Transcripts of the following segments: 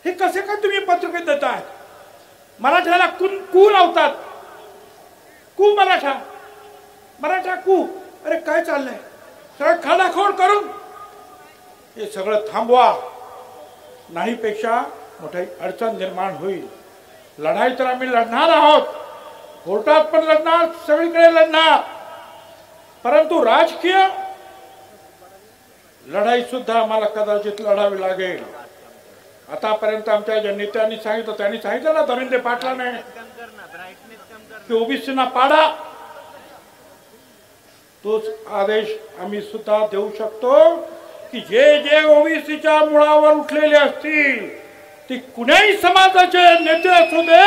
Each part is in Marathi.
हे कसे काय तुम्ही पत्रिकेत देताय? मराठ्याला कू लावतात, कू मराठा, मराठा कू. अरे काय चाललंय? सगळं खाडाखोड करून हे सगळं थांबवा, नाही पेक्षा मोठी अडचण निर्माण होईल. लढाई तर आम्ही लढणार आहोत, कोर्टात पण लढणार, सगळीकडे लढणार, परंतु राजकीय लढाई सुद्धा आम्हाला कदाचित लढावी लागेल. आतापर्यंत आमच्या ज्या नेत्यांनी सांगितलं, त्यांनी सांगितलं ना धनंजय पाटलाने की ओबीसीना पाडा, तोच आदेश आम्ही सुद्धा देऊ शकतो की जे जे ओबीसीच्या मुळावर उठलेले असतील, ती कुणाही समाजाचे नेते असू दे,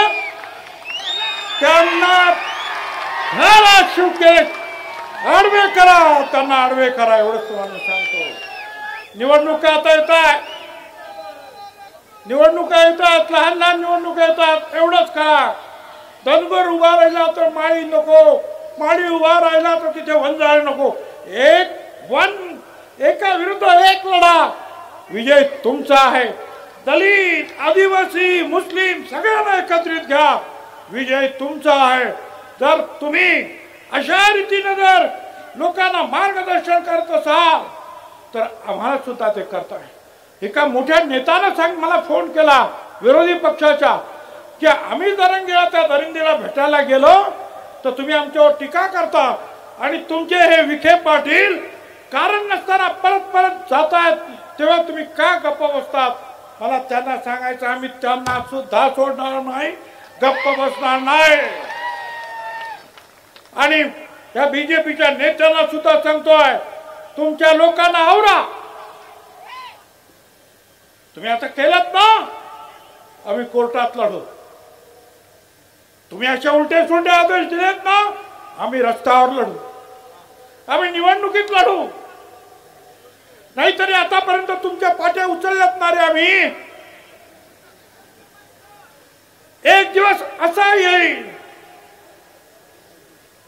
त्यांना आडवे करा, त्यांना आडवे करा, एवढंच तुम्हाला सांगतो. निवडणुका आता येतात, निवडणुका येतात, लहान लहान निवडणुका येतात, एवढंच करा. धनगर उभा राहिला तर माळी नको, माळी उभा राहिला तर तिथे वंजाळ नको. एका विरुद्ध एक लढा, विजय तुमचा आहे. दलित, आदिवासी, मुस्लिम सगळ्यांना एकत्रित घ्या, विजय तुमचा आहे. जर तुम्ही अशा रीतीने जर लोकांना मार्गदर्शन करत असाल तर आम्हाला सुद्धा ते करताय. एका मोठ्या नेत्यानं मला फोन केला विरोधी पक्षाच्या की आम्ही दरंगीला त्या दरिंदीला भेटायला गेलो तर तुम्ही आमच्यावर टीका करता आणि तुमचे हे विखे पाटील कारण नसताना परत परत जातायत, तेव्हा तुम्ही का गप्प बसतात? मला त्यांना सांगायचं, आम्ही त्यांना सुद्धा सोडणार नाही, गप्प बसणार नाही. आणि या बीजेपीच्या नेत्यांना सुद्धा सांगतोय, तुमच्या लोकांना आवरा. तुम्ही आता केलात ना, आम्ही कोर्टात लढू. तुम्ही अशा उलटे सुलटे आदेश दिलेत ना, आम्ही रस्त्यावर लढू, आम्ही निवडणुकीत लढू. नाहीतरी आतापर्यंत तुमच्या पाट्या उचलल्यात ना रे आम्ही. एक दिवस असा येईल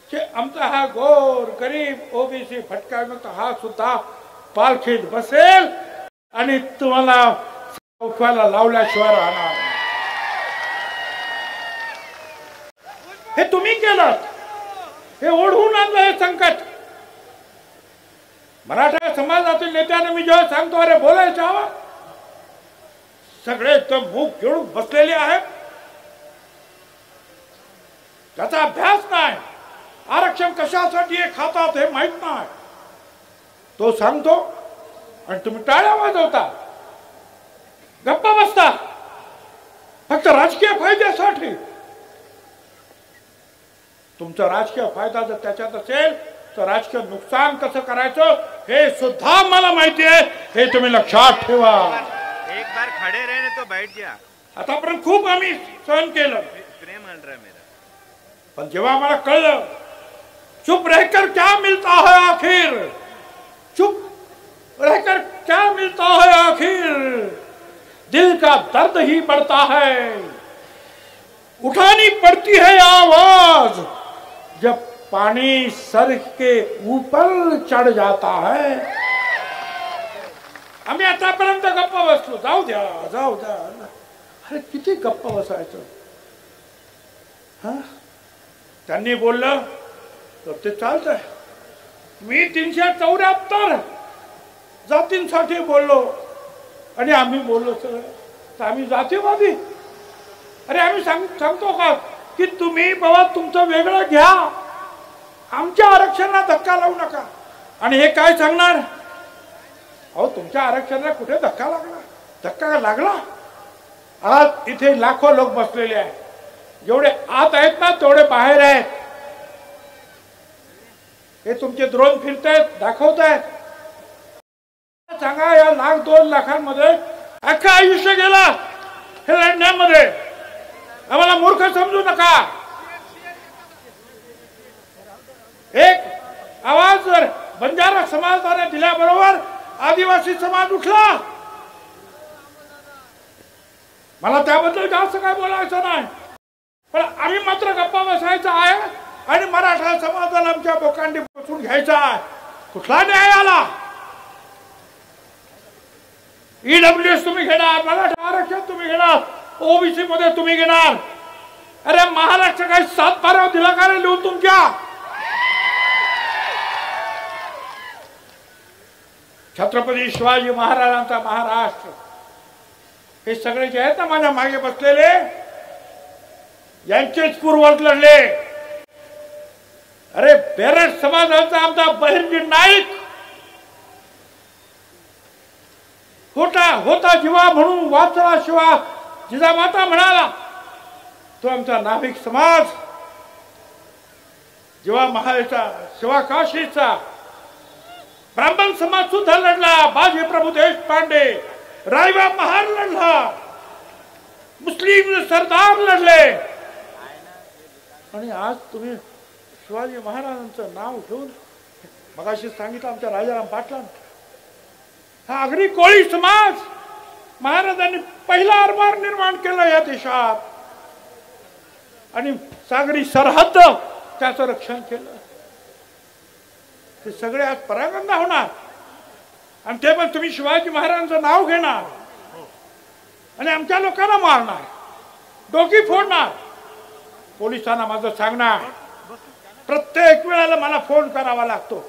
की आमचा हा गोर गरीब ओबीसी भटका हा सुद्धा पालखीत बसेल आणि तुम्हाला उठवायला लावल्याशिवाय राहणार. हे तुम्ही केलं, हे ओढवून आणलं हे संकट. मराठा समाजातील नेत्याने मी जेव्हा सांगतो अरे बोलायचं हवं, सगळे तर मूग घेऊन बसलेले आहेत, त्याचा अभ्यास नाही, आरक्षण कशासाठी हे खातात हे माहित नाही, तो सांगतो आणि तुम्ही टाळ्या वाजवता, गप्पा बसता फक्त राजकीय फायद्यासाठी. तुमचा राजकीय फायदा जर त्याच्यात असेल तर राजकीय नुकसान कसं करायचं हे सुद्धा मला माहिती आहे, हे तुम्ही लक्षात ठेवा. एक बार खडे रहने तो बैठ गया. आतापर्यंत खूप आम्ही सहन केलं, प्रेम आण रहा मेरा. पण जेव्हा आम्हाला कळलं चुप रहकर क्या मिलता है आखिर, चुप रहकर क्या मिलता है आखिर, दिल का दर्द ही बढ़ता है, उठानी पड़ती है आवाज जब पानी सर के ऊपर चढ़ जाता है. आम्ही आतापर्यंत गप्प बसलो, जाऊ द्या जाऊ द्या. अरे किती गप्प बसायचं. हा, त्यांनी बोललं तर ते चालतंय. मी 374 जातींसाठी बोललो आणि आम्ही बोललो सगळं तर आम्ही जातीवादी. अरे आम्ही सांगतो का की तुम्ही बाबा तुमचं वेगळं घ्या, आमच्या आरक्षणाला धक्का लावू नका. आणि हे काय सांगणार, अहो तुमच्या आरक्षणाला कुठे धक्का लागला, धक्का लागला. आज इथे लाखो लोक बसलेले आहेत, जेवढे आत आहेत ना तेवढे बाहेर आहेत. हे तुमचे ड्रोन फिरतायत, दाखवतायत. सांगा या 1,00,000-2 लाखांमध्ये अख्खं आयुष्य गेला हे लढण्यामध्ये. आम्हाला मूर्ख समजू नका. एक आवाज जर बंजारा समाजाने दिल्याबरोबर आदिवासी समाज उठला. मला त्याबद्दल जास्त काय बोलायचं नाही, पण आम्ही मात्र गप्पा बसायचा आहे आणि मराठा समाजाला आमच्या बोकांडी बसून घ्यायचा आहे. कुठला न्याय आला? ईडब्ल्यूएस तुम्ही घेणार, मराठा आरक्षण तुम्ही तुम्ही घेणार, ओबीसी मध्ये तुम्ही घेणार. अरे महाराष्ट्र काही 7 बारावर दिला का रे लिहून तुमच्या? छत्रपती शिवाजी महाराजांचा महाराष्ट्र, हे सगळे जे आहेत ना माझ्या मागे बसलेले, यांचेच पूर्वज लढले. अरे बेरड समाजाचा आमचा बहिर्जी नाईक होता जीवा म्हणून वाचला शिवा जिजामाता म्हणाला, तो आमचा नाभिक समाज जेव्हा महाराष्ट्रा शिवा काशीचा ब्राह्मण समाज सुद्धा लढला. बाजी प्रभू देशपांडे, रायबा महार लढला, मुस्लिम सरदार लढले. आणि आज तुम्ही शिवाजी महाराजांचं नाव घेऊन, मगाशी सांगितलं आमच्या राजाराम पाटलांनी, हा आगरी कोळी समाज महाराजांनी पहिला आरमार निर्माण केला या देशात आणि सागरी सरहद्द त्याचं रक्षण केलं. ते सगळे आज परागंदा होणार आणि ते पण तुम्ही शिवाजी महाराजांचं नाव घेणार आणि आमच्या लोकांना मारणार, डोकी फोडणार. पोलिसांना माझं सांगणार, प्रत्येक वेळेला मला फोन करावा लागतो,